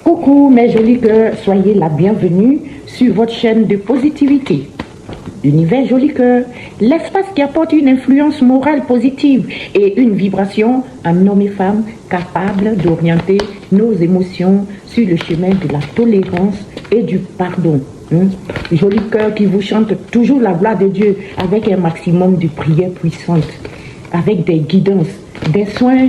Coucou mes jolis cœurs, soyez la bienvenue sur votre chaîne de positivité. Univers Joli Cœur, l'espace qui apporte une influence morale positive et une vibration en hommes et femmes capables d'orienter nos émotions sur le chemin de la tolérance et du pardon. Joli Cœur qui vous chante toujours la gloire de Dieu avec un maximum de prières puissantes, avec des guidances, des soins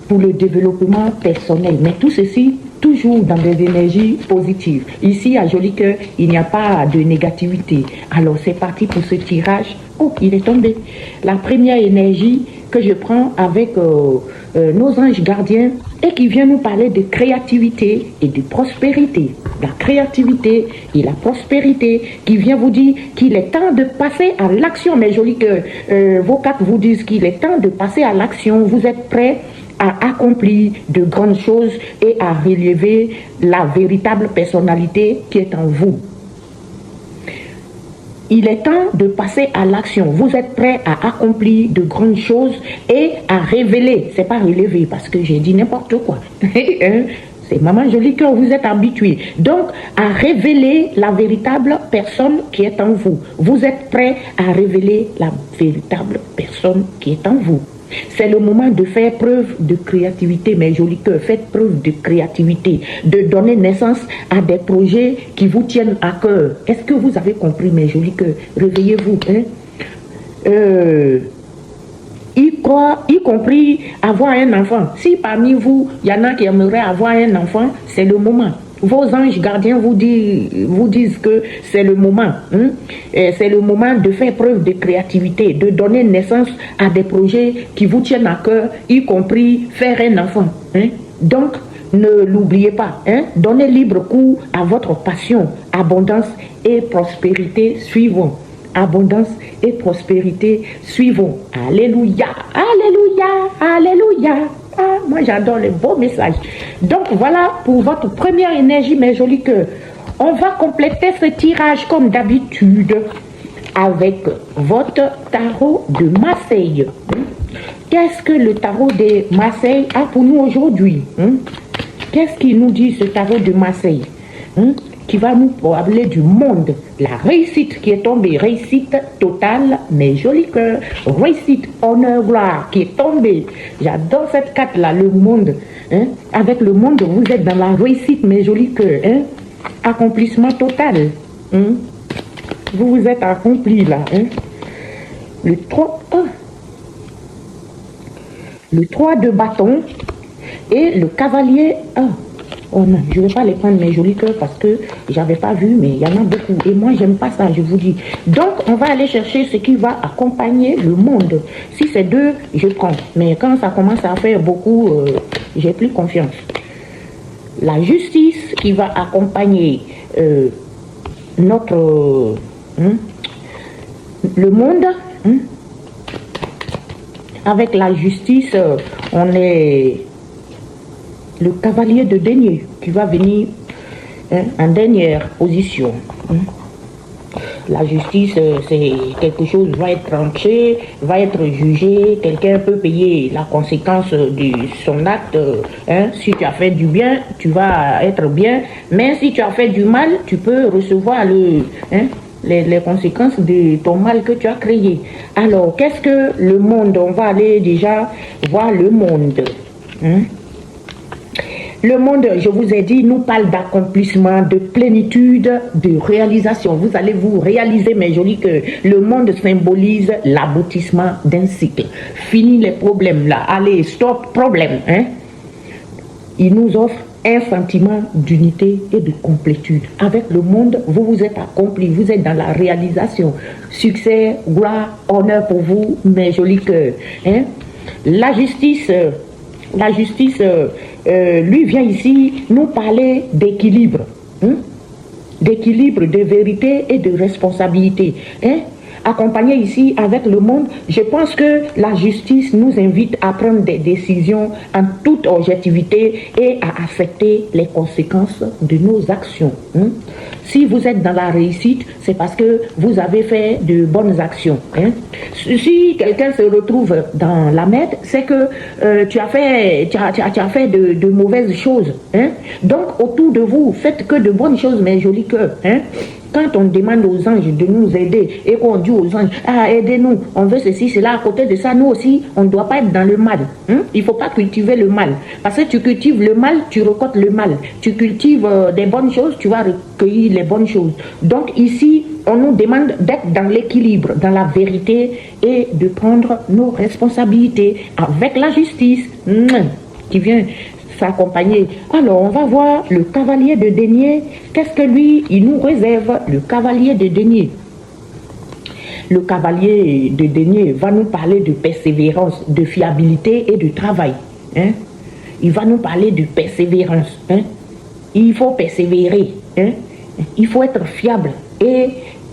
pour le développement personnel. Mais tout ceci toujours dans des énergies positives. Ici, à Joli Cœur, il n'y a pas de négativité. Alors, c'est parti pour ce tirage. Oh, il est tombé. La première énergie que je prends avec nos anges gardiens et qui vient nous parler de créativité et de prospérité. La créativité et la prospérité qui vient vous dire qu'il est temps de passer à l'action. Mes jolis cœurs, vos cartes vous disent qu'il est temps de passer à l'action. Vous êtes prêts à accomplir de grandes choses et à relever la véritable personnalité qui est en vous. Il est temps de passer à l'action. Vous êtes prêts à accomplir de grandes choses et à révéler. C'est pas relever parce que j'ai dit n'importe quoi. C'est Maman Joli Cœur, vous êtes habitué. Donc, à révéler la véritable personne qui est en vous. Vous êtes prêts à révéler la véritable personne qui est en vous. C'est le moment de faire preuve de créativité, mes jolis cœurs. Faites preuve de créativité, de donner naissance à des projets qui vous tiennent à cœur. Est-ce que vous avez compris, mes jolis cœurs? Réveillez-vous. Y compris avoir un enfant. Si parmi vous, il y en a qui aimeraient avoir un enfant, c'est le moment. Vos anges gardiens vous disent que c'est le moment. C'est le moment de faire preuve de créativité, de donner naissance à des projets qui vous tiennent à cœur, y compris faire un enfant. Donc, ne l'oubliez pas. Donnez libre cours à votre passion. Abondance et prospérité suivons. Abondance et prospérité suivons. Alléluia, alléluia, alléluia. Ah, moi j'adore les beaux messages. Donc voilà pour votre première énergie, mes jolis cœurs. On va compléter ce tirage comme d'habitude avec votre tarot de Marseille. Qu'est-ce que le tarot de Marseille a pour nous aujourd'hui? Qu'est-ce qu'il nous dit ce tarot de Marseille? Qui va nous parler du monde, la réussite qui est tombée, réussite totale, mes jolis cœurs, réussite, honneur, gloire qui est tombée. J'adore cette carte-là, le monde. Avec le monde, vous êtes dans la réussite, mes jolis cœurs. Accomplissement total. Vous vous êtes accompli là. Le 3 de bâton et le cavalier 1. Oh non, je ne vais pas les prendre mes jolis cœurs parce que j'avais pas vu, mais il y en a beaucoup. Et moi, j'aime pas ça, je vous dis. Donc, on va aller chercher ce qui va accompagner le monde. Si c'est 2, je prends. Mais quand ça commence à faire beaucoup, j'ai plus confiance. La justice qui va accompagner notre... le monde. Avec la justice, on est... le cavalier de denier qui va venir en dernière position. La justice, c'est quelque chose va être tranché, va être jugé, quelqu'un peut payer la conséquence de son acte. Si tu as fait du bien, tu vas être bien, mais si tu as fait du mal, tu peux recevoir les conséquences de ton mal que tu as créé. Alors, qu'est-ce que le monde? On va aller déjà voir le monde. Le monde, je vous ai dit, nous parle d'accomplissement, de plénitude, de réalisation. Vous allez vous réaliser, mes jolis cœurs. Le monde symbolise l'aboutissement d'un cycle. Fini les problèmes là. Allez, stop, problème. Il nous offre un sentiment d'unité et de complétude. Avec le monde, vous vous êtes accompli, vous êtes dans la réalisation. Succès, gloire, honneur pour vous, mes jolis cœurs. La justice... lui vient ici nous parler d'équilibre, d'équilibre, de vérité et de responsabilité. accompagner ici avec le monde, je pense que la justice nous invite à prendre des décisions en toute objectivité et à accepter les conséquences de nos actions. Si vous êtes dans la réussite, c'est parce que vous avez fait de bonnes actions. Si quelqu'un se retrouve dans la merde, c'est que tu as fait de mauvaises choses. Donc, autour de vous, faites que de bonnes choses, mes jolis cœurs. Quand on demande aux anges de nous aider et qu'on dit aux anges, ah, aidez-nous, on veut ceci, cela, à côté de ça, nous aussi, on ne doit pas être dans le mal. Il ne faut pas cultiver le mal. Parce que tu cultives le mal, tu récoltes le mal. Tu cultives des bonnes choses, tu vas recueillir les bonnes choses. Donc ici, on nous demande d'être dans l'équilibre, dans la vérité et de prendre nos responsabilités avec la justice qui vient s'accompagner. Alors, on va voir le cavalier de denier. Qu'est-ce que lui, il nous réserve, le cavalier de denier? Le cavalier de denier va nous parler de persévérance, de fiabilité et de travail. Il va nous parler de persévérance. Il faut persévérer. Il faut être fiable et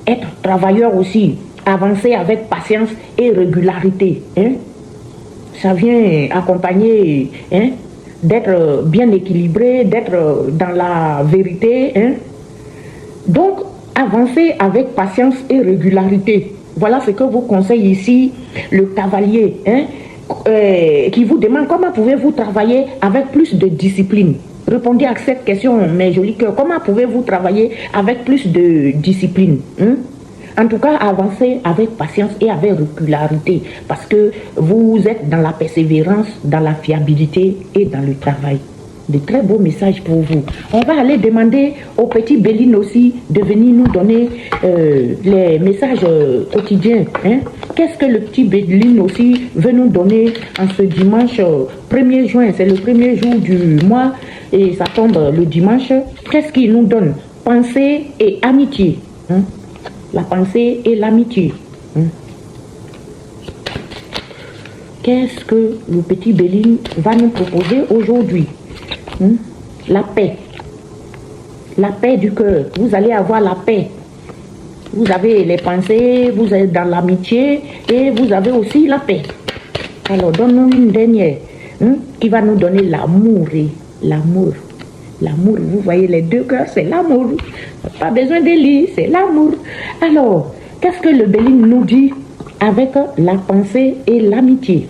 être travailleur aussi. Avancer avec patience et régularité. Ça vient accompagner d'être bien équilibré, d'être dans la vérité. Donc, avancez avec patience et régularité. Voilà ce que vous conseille ici le cavalier, qui vous demande comment pouvez-vous travailler avec plus de discipline. Répondez à cette question, mes jolis cœurs. Comment pouvez-vous travailler avec plus de discipline? En tout cas, avancez avec patience et avec régularité parce que vous êtes dans la persévérance, dans la fiabilité et dans le travail. De très beaux messages pour vous. On va aller demander au petit Béline aussi de venir nous donner les messages quotidiens. Qu'est-ce que le petit Béline aussi veut nous donner en ce dimanche 1er juin? C'est le premier jour du mois et ça tombe le dimanche. Qu'est-ce qu'il nous donne? Pensée et amitié. La pensée et l'amitié. Qu'est-ce que le petit Béline va nous proposer aujourd'hui? La paix. La paix du cœur. Vous allez avoir la paix. Vous avez les pensées, vous êtes dans l'amitié et vous avez aussi la paix. Alors, donne-nous une dernière qui va nous donner l'amour. L'amour. L'amour, vous voyez les deux cœurs, c'est l'amour. Pas besoin de lire, c'est l'amour. Alors, qu'est-ce que le Béline nous dit avec la pensée et l'amitié?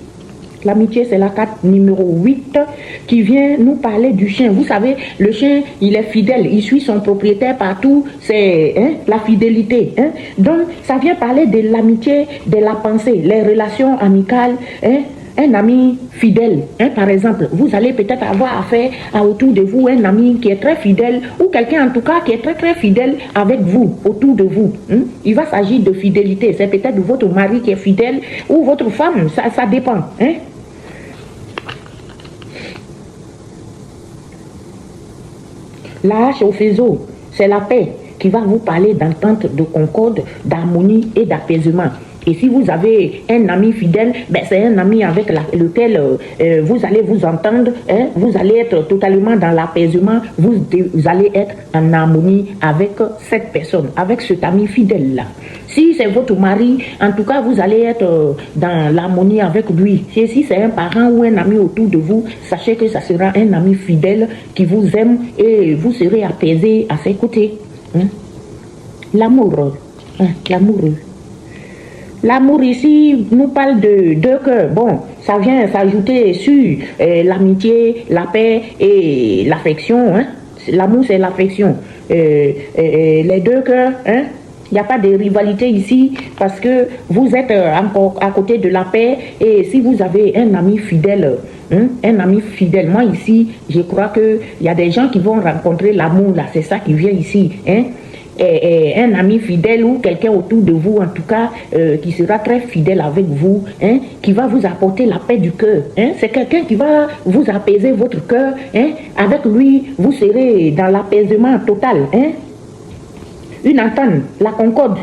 L'amitié, c'est la carte numéro 8 qui vient nous parler du chien. Vous savez, le chien, il est fidèle, il suit son propriétaire partout, c'est la fidélité. Donc, ça vient parler de l'amitié, de la pensée, les relations amicales. Un ami fidèle, par exemple, vous allez peut-être avoir affaire à autour de vous un ami qui est très fidèle ou quelqu'un en tout cas qui est très très fidèle avec vous, autour de vous. Il va s'agir de fidélité. C'est peut-être votre mari qui est fidèle ou votre femme, ça dépend. La hache au faisceau, c'est la paix qui va vous parler d'entente, de concorde, d'harmonie et d'apaisement. Et si vous avez un ami fidèle, c'est un ami avec lequel vous allez vous entendre, vous allez être totalement dans l'apaisement, vous allez être en harmonie avec cette personne, avec cet ami fidèle-là. Si c'est votre mari, en tout cas, vous allez être dans l'harmonie avec lui. Et si c'est un parent ou un ami autour de vous, sachez que ça sera un ami fidèle qui vous aime et vous serez apaisé à ses côtés. L'amour, l'amoureux. L'amour ici nous parle de deux cœurs. Bon, ça vient s'ajouter sur l'amitié, la paix et l'affection. L'amour, c'est l'affection. Les deux cœurs, il n'y a pas de rivalité ici parce que vous êtes encore à côté de la paix. Et si vous avez un ami fidèle, moi ici, je crois qu'il y a des gens qui vont rencontrer l'amour là. C'est ça qui vient ici. Un ami fidèle ou quelqu'un autour de vous, en tout cas, qui sera très fidèle avec vous, qui va vous apporter la paix du cœur. C'est quelqu'un qui va vous apaiser votre cœur. Avec lui, vous serez dans l'apaisement total. Une entente, la concorde.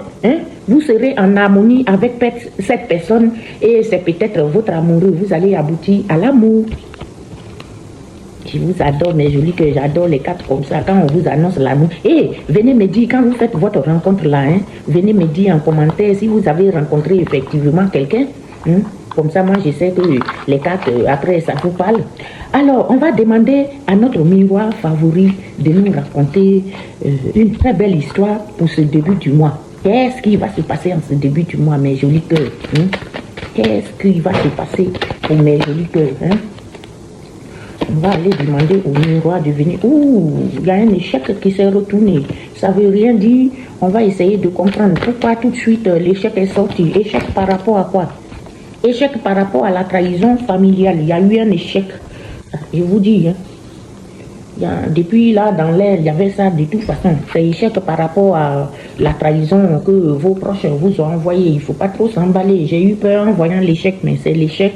Vous serez en harmonie avec cette personne et c'est peut-être votre amoureux. Vous allez aboutir à l'amour. Je vous adore, mes jolis que j'adore les cartes comme ça. Quand on vous annonce l'amour. Et venez me dire, quand vous faites votre rencontre là, hein, venez me dire en commentaire si vous avez rencontré effectivement quelqu'un. Hein. Comme ça, moi, je sais que les cartes, après, ça vous parle. Alors, on va demander à notre miroir favori de nous raconter une très belle histoire pour ce début du mois. Qu'est-ce qui va se passer en ce début du mois, mes jolis cœurs, hein? Qu'est-ce qui va se passer pour mes jolis cœurs, hein? On va aller demander au miroir de venir. Ouh, il y a un échec qui s'est retourné. Ça veut rien dire. On va essayer de comprendre pourquoi tout de suite l'échec est sorti. Échec par rapport à quoi? Échec par rapport à la trahison familiale. Il y a eu un échec. Je vous dis, hein. Depuis là, dans l'air, il y avait ça de toute façon. C'est échec par rapport à la trahison que vos proches vous ont envoyé. Il ne faut pas trop s'emballer. J'ai eu peur en voyant l'échec, mais c'est l'échec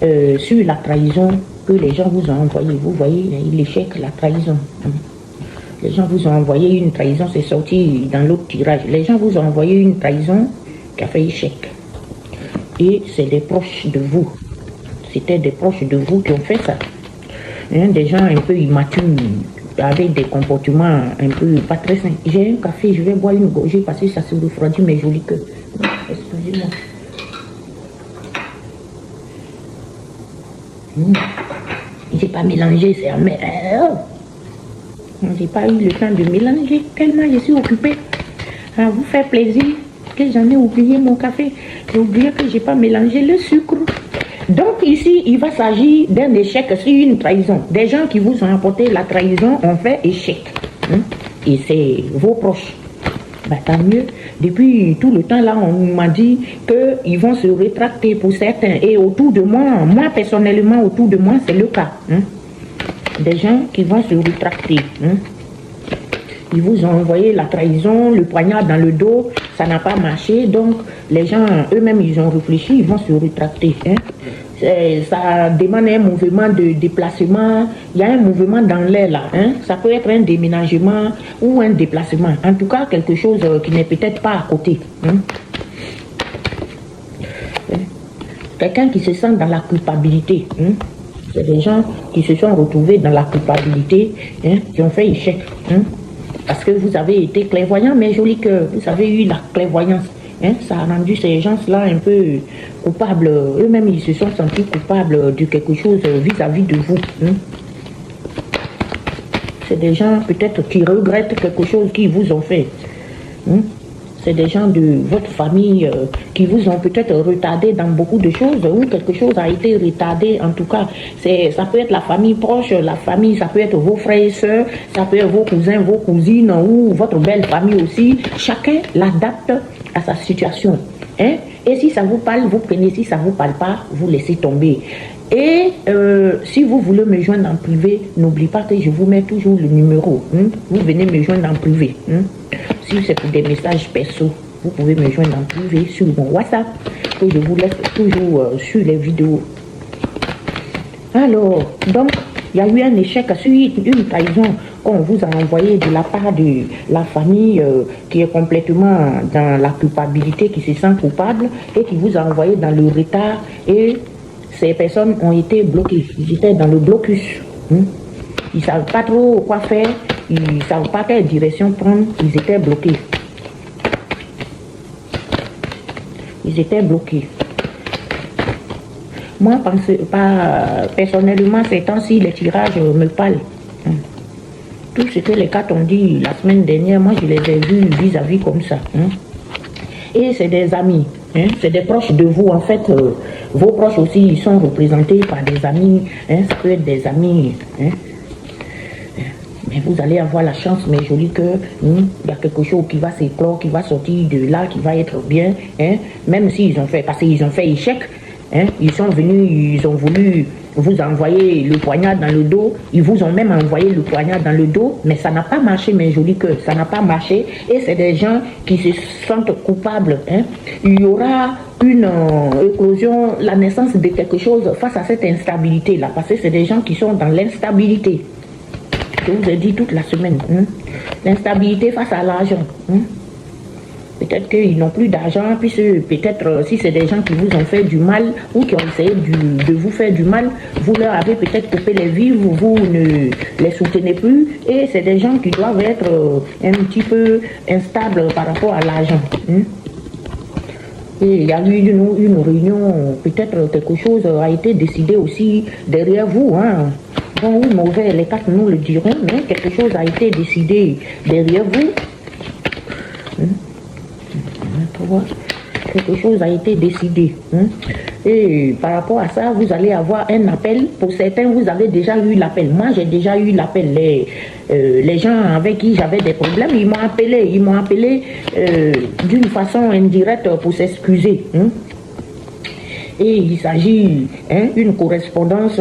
sur la trahison que les gens vous ont envoyé. Vous voyez, l'échec, la trahison. Les gens vous ont envoyé une trahison, c'est sorti dans l'autre tirage. Les gens vous ont envoyé une trahison qui a fait échec. Et c'est des proches de vous. C'était des proches de vous qui ont fait ça. Hein, des gens un peu immatures, avec des comportements un peu pas très sains. J'ai un café, je vais boire une gorgée parce que ça se refroidit mes jolis cœurs. Excusez-moi. J'ai pas mélangé, c'est amer. J'ai pas eu le temps de mélanger, tellement je suis occupée à vous faire plaisir que j'en ai oublié mon café. J'ai oublié que j'ai pas mélangé le sucre. Donc ici, il va s'agir d'un échec sur une trahison. Des gens qui vous ont apporté la trahison ont fait échec. Hein? Et c'est vos proches. Ben, tant mieux. Depuis tout le temps là, on m'a dit qu'ils vont se rétracter pour certains. Et autour de moi, personnellement, autour de moi, c'est le cas. Hein? Des gens qui vont se rétracter. Hein? Ils vous ont envoyé la trahison, le poignard dans le dos, ça n'a pas marché. Donc, les gens eux-mêmes, ils ont réfléchi, ils vont se rétracter. Hein? Ça demande un mouvement de déplacement. Il y a un mouvement dans l'air là. Hein? Ça peut être un déménagement ou un déplacement. En tout cas, quelque chose qui n'est peut-être pas à côté. Hein? Quelqu'un qui se sent dans la culpabilité. Hein? C'est des gens qui se sont retrouvés dans la culpabilité, hein, qui ont fait échec. Hein? Parce que vous avez été clairvoyant, mais joli que vous avez eu la clairvoyance. Hein? Ça a rendu ces gens-là un peu coupables. Eux-mêmes, ils se sont sentis coupables de quelque chose vis-à-vis de vous. Hein? C'est des gens peut-être qui regrettent quelque chose qu'ils vous ont fait. Hein? C'est des gens de votre famille qui vous ont peut-être retardé dans beaucoup de choses ou quelque chose a été retardé. En tout cas, ça peut être la famille proche, la famille, ça peut être vos frères et sœurs, ça peut être vos cousins, vos cousines ou votre belle famille aussi. Chacun l'adapte à sa situation. Hein? Et si ça vous parle, vous prenez. Si ça ne vous parle pas, vous laissez tomber. Et si vous voulez me joindre en privé, n'oubliez pas que je vous mets toujours le numéro. Hein? Vous venez me joindre en privé. Hein? Si c'est pour des messages perso, vous pouvez me joindre en privé sur mon WhatsApp, que je vous laisse toujours sur les vidéos. Alors, donc, il y a eu un échec sur une trahison qu'on vous a envoyé de la part de la famille qui est complètement dans la culpabilité, qui se sent coupable et qui vous a envoyé dans le retard. Et ces personnes ont été bloquées. Ils étaient dans le blocus. Hein? Ils ne savent pas trop quoi faire. Ils ne savent pas quelle direction prendre. Ils étaient bloqués. Ils étaient bloqués. Moi, personnellement, ces temps-ci, les tirages me parlent. Tout ce que les cartes ont dit la semaine dernière, moi, je les ai vus vis-à-vis comme ça. Hein? Et c'est des amis. Hein? C'est des proches de vous. En fait, vos proches aussi, ils sont représentés par des amis. Hein? Ça peut être des amis. Hein? Mais vous allez avoir la chance, mes jolis cœurs. Il y a quelque chose qui va s'éclore, qui va sortir de là, qui va être bien. Hein? Même s'ils ont fait, parce qu'ils ont fait échec. Hein? Ils sont venus, ils ont voulu vous envoyer le poignard dans le dos. Ils vous ont même envoyé le poignard dans le dos. Mais ça n'a pas marché, mes jolis cœurs. Ça n'a pas marché. Et c'est des gens qui se sentent coupables. Hein? Il y aura une éclosion, la naissance de quelque chose face à cette instabilité-là. Parce que c'est des gens qui sont dans l'instabilité. Je vous ai dit toute la semaine. Hein? L'instabilité face à l'argent. Hein? Peut-être qu'ils n'ont plus d'argent, puisque peut-être si c'est des gens qui vous ont fait du mal ou qui ont essayé de vous faire du mal, vous leur avez peut-être coupé les vivres, vous ne les soutenez plus, et c'est des gens qui doivent être un petit peu instables par rapport à l'argent. Et il y a eu une réunion, peut-être quelque chose a été décidé aussi derrière vous. Bon ou mauvais, les cartes nous le diront, mais quelque chose a été décidé derrière vous. Quelque chose a été décidé. Et par rapport à ça, vous allez avoir un appel. Pour certains, vous avez déjà eu l'appel. Moi, j'ai déjà eu l'appel. Les gens avec qui j'avais des problèmes, ils m'ont appelé. Ils m'ont appelé d'une façon indirecte pour s'excuser. Et il s'agit d'une correspondance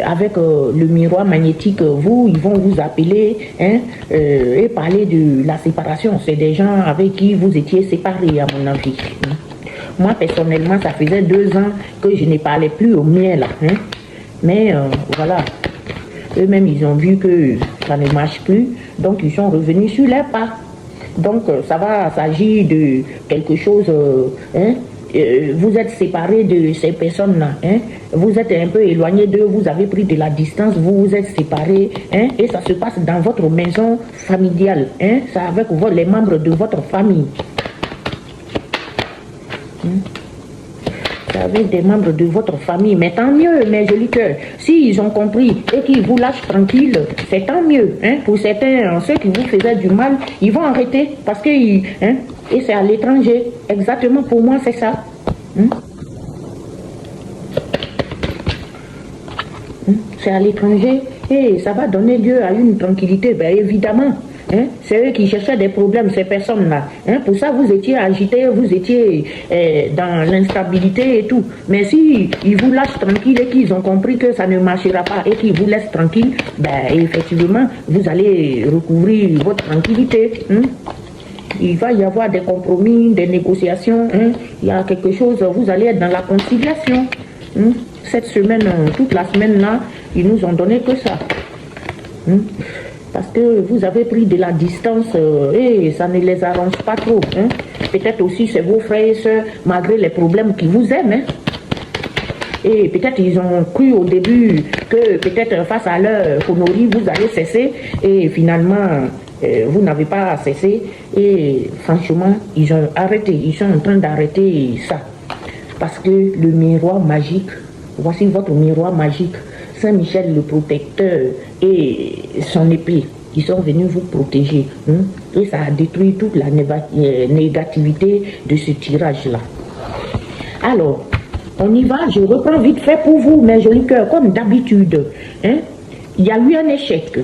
avec le miroir magnétique. Ils vont vous appeler et parler de la séparation. C'est des gens avec qui vous étiez séparés, à mon avis. Moi, personnellement, ça faisait 2 ans que je ne parlais plus au mien, là. Mais voilà, eux-mêmes, ils ont vu que ça ne marche plus. Donc, ils sont revenus sur leurs pas. Donc, ça va s'agir de quelque chose... vous êtes séparés de ces personnes-là, vous êtes un peu éloignés d'eux, vous avez pris de la distance, vous vous êtes séparés, et ça se passe dans votre maison familiale, c'est avec les membres de votre famille. C'est avec des membres de votre famille, mais tant mieux, mes jolis cœurs. S'ils ont compris et qu'ils vous lâchent tranquille, c'est tant mieux. Pour certains, ceux qui vous faisaient du mal, ils vont arrêter parce que et c'est à l'étranger. Exactement, pour moi, c'est ça. C'est à l'étranger et ça va donner lieu à une tranquillité, bien évidemment. C'est eux qui cherchaient des problèmes, ces personnes-là. Pour ça, vous étiez agités, vous étiez dans l'instabilité et tout. Mais si ils vous lâchent tranquille et qu'ils ont compris que ça ne marchera pas et qu'ils vous laissent tranquille, ben effectivement, vous allez recouvrir votre tranquillité. Il va y avoir des compromis, des négociations. Il y a quelque chose, vous allez être dans la conciliation. Cette semaine, toute la semaine là, ils nous ont donné que ça. Parce que vous avez pris de la distance et ça ne les arrange pas trop. Peut-être aussi c'est vos frères et sœurs, malgré les problèmes qui vous aiment. Et peut-être ils ont cru au début que peut-être face à leur connerie, vous allez cesser. Et finalement, vous n'avez pas cessé. Et franchement, ils ont arrêté. Ils sont en train d'arrêter ça. Parce que le miroir magique, voici votre miroir magique. Saint-Michel le protecteur et son épée, ils sont venus vous protéger. Et ça a détruit toute la négativité de ce tirage-là. Alors, on y va, je reprends vite fait pour vous, mes jolis cœurs, comme d'habitude. Il y a eu un échec.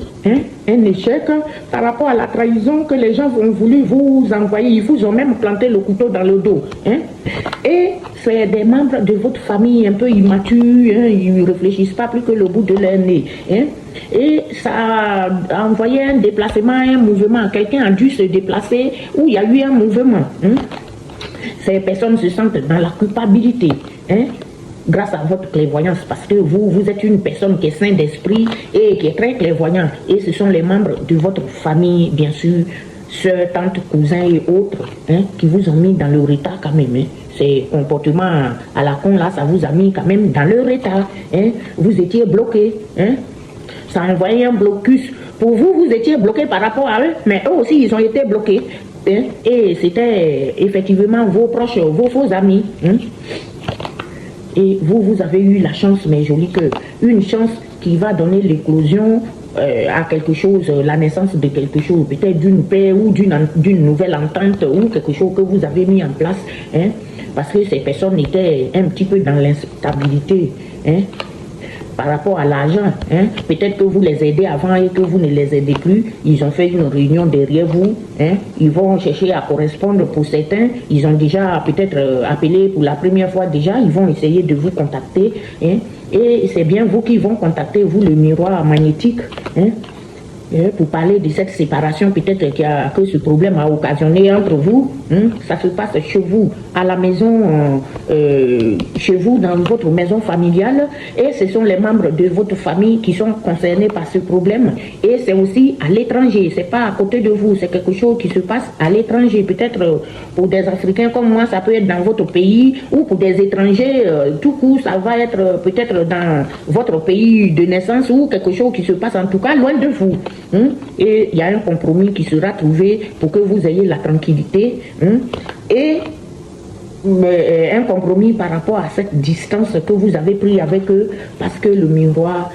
Un échec par rapport à la trahison que les gens ont voulu vous envoyer. Ils vous ont même planté le couteau dans le dos. Et c'est des membres de votre famille un peu immatures, ils ne réfléchissent pas plus que le bout de leur nez. Et ça a envoyé un déplacement, un mouvement. Quelqu'un a dû se déplacer où il y a eu un mouvement. Ces personnes se sentent dans la culpabilité. Grâce à votre clairvoyance, parce que vous êtes une personne qui est saine d'esprit et qui est très clairvoyante. Et ce sont les membres de votre famille, bien sûr, soeurs, tantes, cousins et autres, qui vous ont mis dans leur état quand même. Ces comportements à la con là, ça vous a mis quand même dans leur état. Vous étiez bloqué. Ça a envoyé un blocus. Pour vous, vous étiez bloqué par rapport à eux, mais eux aussi, ils ont été bloqués. Et c'était effectivement vos proches, vos faux amis. Et vous avez eu la chance, mes jolis cœurs, une chance qui va donner l'éclosion à quelque chose, la naissance de quelque chose, peut-être d'une paix ou d'une nouvelle entente ou quelque chose que vous avez mis en place, parce que ces personnes étaient un petit peu dans l'instabilité, par rapport à l'argent. Peut-être que vous les aidez avant et que vous ne les aidez plus. Ils ont fait une réunion derrière vous. Ils vont chercher à correspondre pour certains. Ils ont déjà peut-être appelé pour la première fois déjà. Ils vont essayer de vous contacter. Et c'est bien vous qui vont contacter, vous, le miroir magnétique. pour parler de cette séparation peut-être que ce problème a occasionné entre vous. Ça se passe chez vous, à la maison, chez vous, dans votre maison familiale, et ce sont les membres de votre famille qui sont concernés par ce problème, et c'est aussi à l'étranger, c'est pas à côté de vous, c'est quelque chose qui se passe à l'étranger. Peut-être pour des Africains comme moi, ça peut être dans votre pays, ou pour des étrangers, tout coup, ça va être peut-être dans votre pays de naissance, ou quelque chose qui se passe en tout cas loin de vous. Et il y a un compromis qui sera trouvé pour que vous ayez la tranquillité, et un compromis par rapport à cette distance que vous avez pris avec eux, parce que le miroir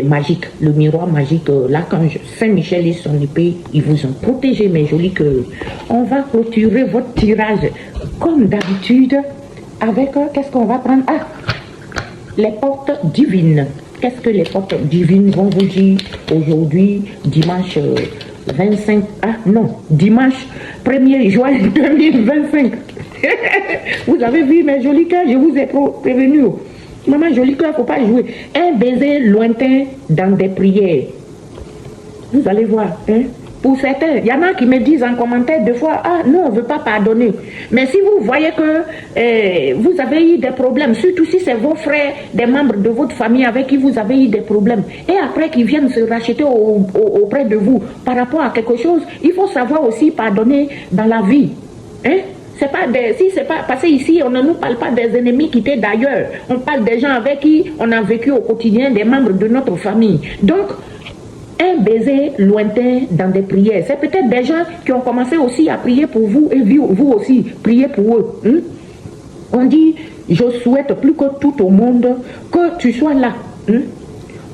magique, le miroir magique, l'archange Saint-Michel et son épée, ils vous ont protégé, mes jolis cœurs. On va clôturer votre tirage comme d'habitude avec, qu'est-ce qu'on va prendre? Les portes divines. Qu'est-ce que les portes divines vont vous dire aujourd'hui, dimanche 25, dimanche 1er juin 2025. Vous avez vu, mes jolis cœurs, je vous ai prévenu. Maman, joli cœur, il ne faut pas jouer. Un baiser lointain dans des prières. Vous allez voir, Pour certains, il y en a qui me disent en commentaire des fois, non, on ne veut pas pardonner. Mais si vous voyez que vous avez eu des problèmes, surtout si c'est vos frères, des membres de votre famille avec qui vous avez eu des problèmes, et après qu'ils viennent se racheter auprès de vous par rapport à quelque chose, il faut savoir aussi pardonner dans la vie. C'est pas si c'est pas parce qu'ici on ne nous parle pas des ennemis qui étaient d'ailleurs, on parle des gens avec qui on a vécu au quotidien, des membres de notre famille. Donc un baiser lointain dans des prières, c'est peut-être des gens qui ont commencé aussi à prier pour vous et vous aussi priez pour eux. On dit, je souhaite plus que tout au monde que tu sois là.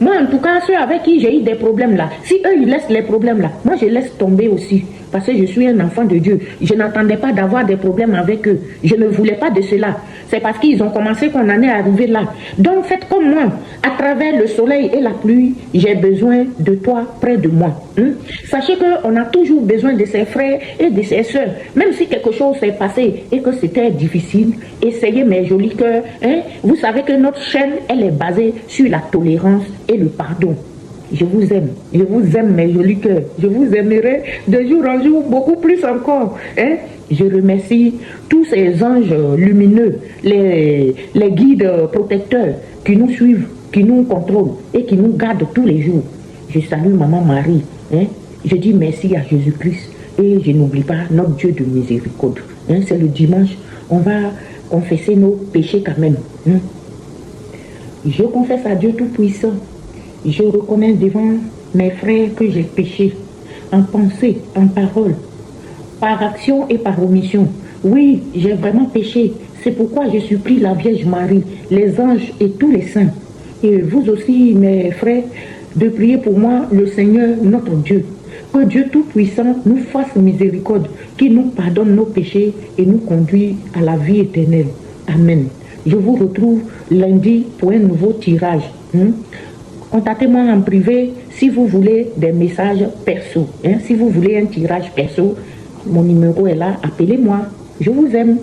Moi en tout cas, ceux avec qui j'ai eu des problèmes là, si eux ils laissent les problèmes là, moi je laisse tomber aussi. Parce que je suis un enfant de Dieu. Je n'attendais pas d'avoir des problèmes avec eux. Je ne voulais pas de cela. C'est parce qu'ils ont commencé qu'on en est arrivé là. Donc faites comme moi. À travers le soleil et la pluie, j'ai besoin de toi près de moi. Sachez qu'on a toujours besoin de ses frères et de ses soeurs. Même si quelque chose s'est passé et que c'était difficile, essayez mes jolis cœurs. Vous savez que notre chaîne, elle est basée sur la tolérance et le pardon. Je vous aime mes jolis cœurs. Je vous aimerai de jour en jour beaucoup plus encore. Je remercie tous ces anges lumineux, les guides protecteurs qui nous suivent, qui nous contrôlent et qui nous gardent tous les jours. Je salue Maman Marie. Je dis merci à Jésus-Christ et je n'oublie pas notre Dieu de miséricorde. C'est le dimanche, on va confesser nos péchés quand même. Je confesse à Dieu Tout-Puissant. Je reconnais devant mes frères que j'ai péché, en pensée, en parole, par action et par omission. Oui, j'ai vraiment péché. C'est pourquoi je supplie la Vierge Marie, les anges et tous les saints. Et vous aussi, mes frères, de prier pour moi, le Seigneur, notre Dieu. Que Dieu Tout-Puissant nous fasse miséricorde, qu'il nous pardonne nos péchés et nous conduise à la vie éternelle. Amen. Je vous retrouve lundi pour un nouveau tirage. Contactez-moi en privé si vous voulez des messages perso. Si vous voulez un tirage perso, mon numéro est là, appelez-moi. Je vous aime.